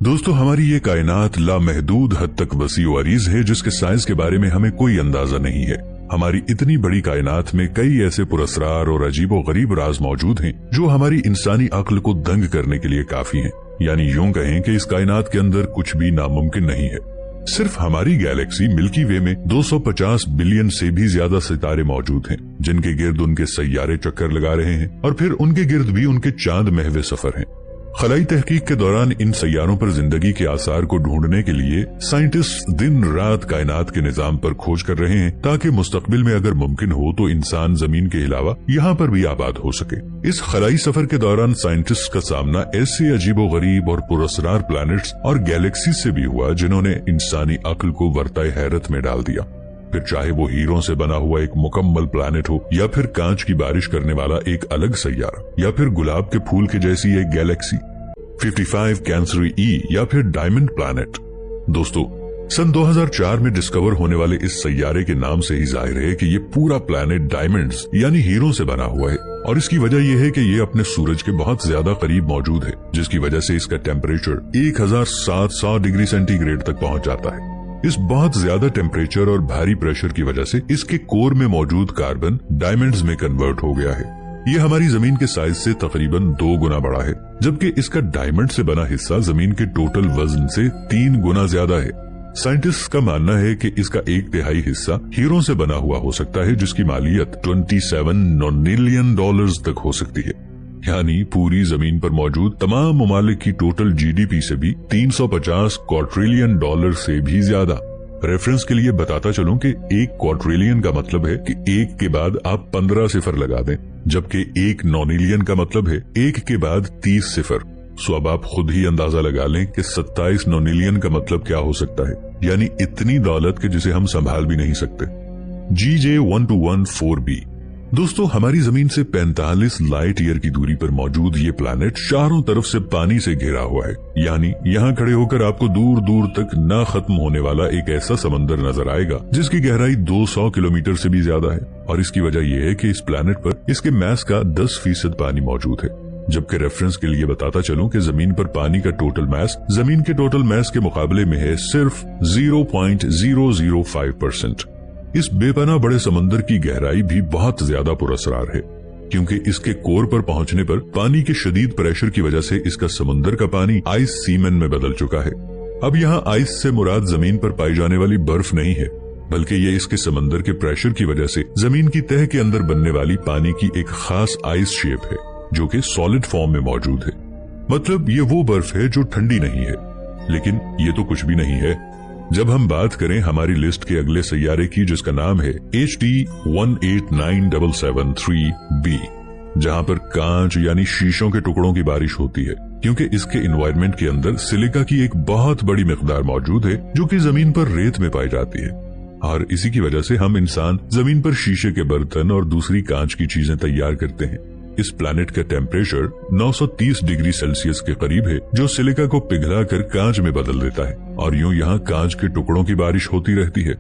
दोस्तों, हमारी ये कायनात लामहदूद हद तक वसी व अरीज है जिसके साइज के बारे में हमें कोई अंदाजा नहीं है। हमारी इतनी बड़ी कायनात में कई ऐसे पुरस्कार और अजीबो गरीब राज मौजूद हैं जो हमारी इंसानी अक्ल को दंग करने के लिए काफी हैं। यानी यूं कहें कि इस कायनात के अंदर कुछ भी नामुमकिन नहीं है। सिर्फ हमारी गैलेक्सी मिल्की वे में 250 बिलियन से भी ज्यादा सितारे मौजूद हैं, जिनके गिर्द उनके सैयारे चक्कर लगा रहे हैं और फिर उनके गिर्द भी उनके चांद महवे सफर हैं। खलाई तहकीक के दौरान इन सैयारों पर जिंदगी के आसार को ढूंढने के लिए साइंटिस्ट दिन रात कायनात के निजाम पर खोज कर रहे हैं, ताकि मुस्तकबिल में अगर मुमकिन हो तो इंसान जमीन के अलावा यहाँ पर भी आबाद हो सके। इस खलाई सफर के दौरान साइंटिस्ट का सामना ऐसे अजीबो गरीब और पुरस्कार प्लैनेट्स और गैलेक्सी से भी हुआ जिन्होंने इंसानी अक्ल को वर्ताए हैरत में डाल दिया। फिर चाहे वो हीरों से बना हुआ एक मुकम्मल प्लैनेट हो, या फिर कांच की बारिश करने वाला एक अलग सैयारा, या फिर गुलाब के फूल की जैसी एक गैलेक्सी 55 कैंसरी ई, या फिर डायमंड प्लैनेट। दोस्तों, सन 2004 में डिस्कवर होने वाले इस सैयारे के नाम से ही जाहिर है कि ये पूरा प्लैनेट डायमंड्स यानी हीरों से बना हुआ है, और इसकी वजह यह है कि ये अपने सूरज के बहुत ज्यादा करीब मौजूद है, जिसकी वजह से इसका टेम्परेचर 1700 डिग्री सेंटीग्रेड तक पहुंच जाता है। इस बहुत ज्यादा टेम्परेचर और भारी प्रेशर की वजह से इसके कोर में मौजूद कार्बन डायमंड्स में कन्वर्ट हो गया है। ये हमारी जमीन के साइज से तकरीबन 2 गुना बड़ा है, जबकि इसका डायमंड से बना हिस्सा जमीन के टोटल वजन से 3 गुना ज्यादा है। साइंटिस्ट का मानना है कि इसका 1/3 हिस्सा हीरों से बना हुआ हो सकता है, जिसकी मालियत $27 मिलियन तक हो सकती है। यानी पूरी जमीन पर मौजूद तमाम ममालिक की टोटल जीडीपी से भी 350 क्वाड्रिलियन डॉलर से भी ज्यादा। रेफरेंस के लिए बताता चलूं कि 1 क्वाड्रिलियन का मतलब है कि 1 के बाद आप 15 सिफर लगा दें, जबकि 1 नॉनिलियन का मतलब है 1 के बाद 30 सिफर। सो अब आप खुद ही अंदाजा लगा लें कि 27 नॉनिलियन का मतलब क्या हो सकता है, यानी इतनी दौलत के जिसे हम संभाल भी नहीं सकते। GJ1214b। दोस्तों, हमारी जमीन से 45 लाइट ईयर की दूरी पर मौजूद ये प्लैनेट चारों तरफ से पानी से घिरा हुआ है। यानी यहाँ खड़े होकर आपको दूर दूर तक ना खत्म होने वाला एक ऐसा समंदर नजर आएगा जिसकी गहराई 200 किलोमीटर से भी ज्यादा है। और इसकी वजह यह है कि इस प्लैनेट पर इसके मैस का 10% पानी मौजूद है, जबकि रेफरेंस के लिए बताता चलूं कि जमीन पर पानी का टोटल मैस जमीन के टोटल मैस के मुकाबले में है सिर्फ 0.005%। इस बेपनाह बड़े समंदर की गहराई भी बहुत ज्यादा पुरस्कार है, क्योंकि इसके कोर पर पहुंचने पर पानी के शदीद प्रेशर की वजह से इसका समंदर का पानी आइस सीमेन में बदल चुका है। अब यहाँ आइस से मुराद जमीन पर पाई जाने वाली बर्फ नहीं है, बल्कि ये इसके समंदर के प्रेशर की वजह से जमीन की तह के अंदर बनने वाली पानी की एक खास आइस शेप है, जो कि सॉलिड फॉर्म में मौजूद है। मतलब ये वो बर्फ है जो ठंडी नहीं है। लेकिन ये तो कुछ भी नहीं है। जब हम बात करें हमारी लिस्ट के अगले सैयारे की, जिसका नाम है HD 189773b, जहां पर कांच यानी शीशों के टुकड़ों की बारिश होती है, क्योंकि इसके एनवायरनमेंट के अंदर सिलिका की एक बहुत बड़ी मिकदार मौजूद है, जो कि जमीन पर रेत में पाई जाती है। और इसी की वजह से हम इंसान जमीन पर शीशे के बर्तन और दूसरी कांच की चीजें तैयार करते हैं। इस प्लैनेट का टेम्परेचर 930 डिग्री सेल्सियस के करीब है, जो सिलिका को पिघलाकर कांच में बदल देता है, और यूं यहाँ कांच के टुकड़ों की बारिश होती रहती है।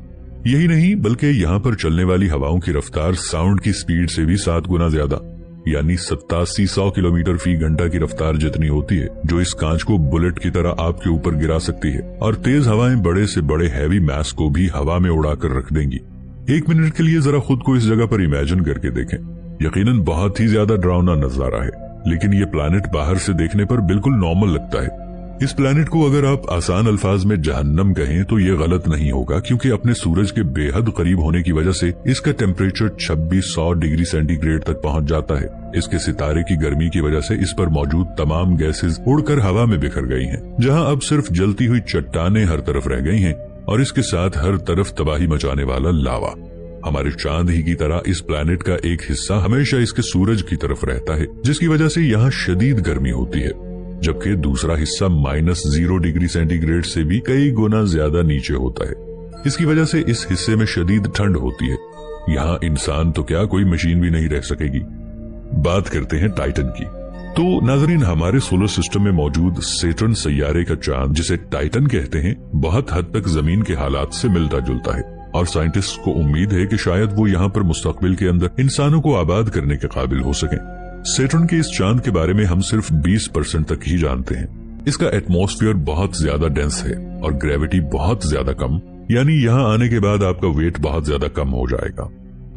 यही नहीं, बल्कि यहाँ पर चलने वाली हवाओं की रफ्तार साउंड की स्पीड से भी 7 गुना ज्यादा, यानी 8700 किलोमीटर फी घंटा की रफ्तार जितनी होती है, जो इस कांच को बुलेट की तरह आपके ऊपर गिरा सकती है। और तेज हवाएं बड़े से बड़े हैवी मैस को भी हवा में उड़ाकर रख देंगी। 1 मिनट के लिए जरा खुद को इस जगह पर इमेजिन करके देखें। यकीनन बहुत ही ज्यादा डरावना नजारा है, लेकिन ये प्लैनेट बाहर से देखने पर बिल्कुल नॉर्मल लगता है। इस प्लैनेट को अगर आप आसान अल्फाज में जहन्नम कहें तो ये गलत नहीं होगा, क्योंकि अपने सूरज के बेहद करीब होने की वजह से इसका टेम्परेचर 2600 डिग्री सेंटीग्रेड तक पहुंच जाता है। इसके सितारे की गर्मी की वजह से इस पर मौजूद तमाम गैसेस उड़कर हवा में बिखर गई हैं, जहां अब सिर्फ जलती हुई चट्टानें हर तरफ रह गई हैं, और इसके साथ हर तरफ तबाही मचाने वाला लावा। हमारे चांद ही की तरह इस प्लैनेट का एक हिस्सा हमेशा इसके सूरज की तरफ रहता है, जिसकी वजह से यहाँ शदीद गर्मी होती है, जबकि दूसरा हिस्सा -0 डिग्री सेंटीग्रेड से भी कई गुना ज्यादा नीचे होता है। इसकी वजह से इस हिस्से में शदीद ठंड होती है। यहाँ इंसान तो क्या, कोई मशीन भी नहीं रह सकेगी। बात करते हैं टाइटन की। तो नाज़रीन, हमारे सोलर सिस्टम में मौजूद सैटर्न सैयारे का चांद, जिसे टाइटन कहते हैं, बहुत हद तक जमीन के हालात से मिलता जुलता है, और साइंटिस्ट को उम्मीद है कि शायद वो यहाँ पर मुस्तकबिल के अंदर इंसानों को आबाद करने के काबिल हो सकें। सैटर्न के इस चांद के बारे में हम सिर्फ 20% तक ही जानते हैं। इसका एटमॉस्फेयर बहुत ज्यादा डेंस है और ग्रेविटी बहुत ज्यादा कम, यानी यहाँ आने के बाद आपका वेट बहुत ज्यादा कम हो जाएगा,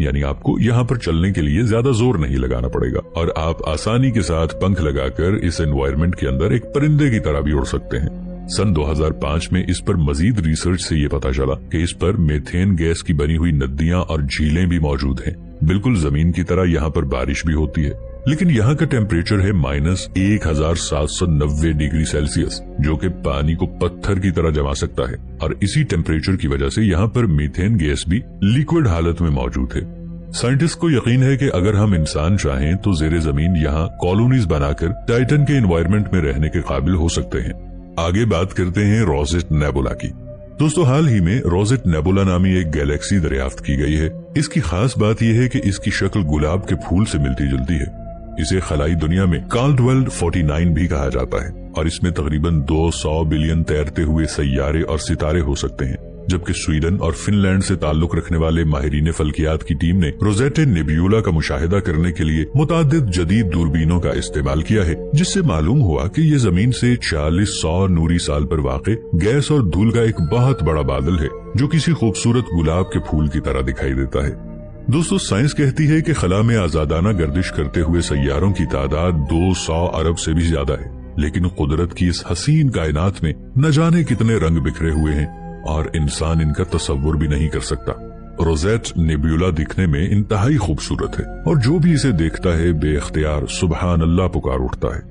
यानी आपको यहाँ पर चलने के लिए ज्यादा जोर नहीं लगाना पड़ेगा और आप आसानी के साथ पंख लगाकर इस एनवायरनमेंट के अंदर एक परिंदे की तरह भी उड़ सकते हैं। सन 2005 में इस पर मजीद रिसर्च से ये पता चला कि इस पर मीथेन गैस की बनी हुई नदियां और झीलें भी मौजूद हैं। बिल्कुल जमीन की तरह यहाँ पर बारिश भी होती है, लेकिन यहाँ का टेम्परेचर है -1790 डिग्री सेल्सियस, जो कि पानी को पत्थर की तरह जमा सकता है। और इसी टेम्परेचर की वजह से यहाँ पर मीथेन गैस भी लिक्विड हालत में मौजूद है। साइंटिस्ट को यकीन है कि अगर हम इंसान चाहें तो जेरे जमीन यहाँ कॉलोनीज बनाकर टाइटन के एनवायरनमेंट में रहने के काबिल हो सकते हैं। आगे बात करते हैं रोजेट नेबुला की। दोस्तों, हाल ही में रोजेट नेबुला नामी एक गैलेक्सी दरियाफ्त की गई है। इसकी खास बात यह है कि इसकी शक्ल गुलाब के फूल से मिलती जुलती है। इसे खलाई दुनिया में कार्लवर्ल्ड 49 भी कहा जाता है और इसमें तकरीबन 200 बिलियन तैरते हुए सैयारे और सितारे हो सकते हैं। जबकि स्वीडन और फिनलैंड से ताल्लुक रखने वाले माहिरीन फल्कियात की टीम ने रोजेटे नेब्यूला का मुशाहिदा करने के लिए मुतादिद जदीद दूरबीनों का इस्तेमाल किया है, जिससे मालूम हुआ कि ये जमीन से 4000 नूरी साल पर वाक़े गैस और धूल का एक बहुत बड़ा बादल है, जो किसी खूबसूरत गुलाब के फूल की तरह दिखाई देता है। दोस्तों, साइंस कहती है कि खला में आजादाना गर्दिश करते हुए सैयारों की तादाद 200 अरब से भी ज्यादा है, लेकिन कुदरत की इस हसीन कायनात में न जाने कितने रंग बिखरे हुए हैं और इंसान इनका तसव्वुर भी नहीं कर सकता। रोजेट नेब्यूला दिखने में इंतहाई खूबसूरत है और जो भी इसे देखता है बेख्तियार सुबहान अल्लाह पुकार उठता है।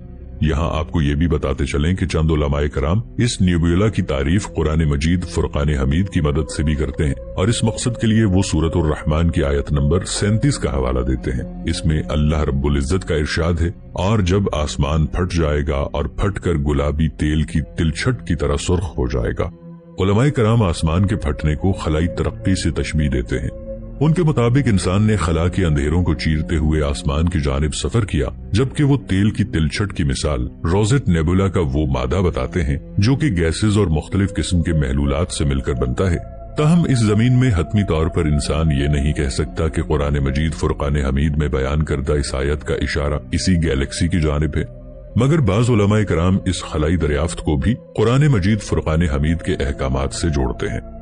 यहाँ आपको ये भी बताते चलें कि चंद उलमाए कराम इस नेब्यूला की तारीफ कुरान मजीद फुरकान हमीद की मदद से भी करते हैं और इस मकसद के लिए वो सूरत उर रहमान की आयत नंबर 37 का हवाला देते हैं। इसमें अल्लाह रब्बुल इज्जत का इरशाद है, और जब आसमान फट जाएगा और फटकर गुलाबी तेल की तिलछट की तरह सुर्ख हो जाएगा। उलमाए कराम आसमान के फटने को खलाई तरक्की से तशबीह देते हैं। उनके मुताबिक इंसान ने खला के अंधेरों को चीरते हुए आसमान की जानिब सफर किया, जबकि वो तेल की तिलछट की मिसाल रोजेट नेबुला का वो मादा बताते हैं जो कि गैसेज और मुख्तलिफ किस्म के महलूलात से मिलकर बनता है। ताहम इस जमीन में हतमी तौर पर इंसान ये नहीं कह सकता कि कुरान मजीद फुरकान हमीद में बयान करदा इस आयत का इशारा इसी गैलेक्सी की जानिब है, मगर बाज उलमाए कराम इस खलाई दरियाफ्त को भी कुरान मजीद फुरकान हमीद के अहकामात से जोड़ते हैं।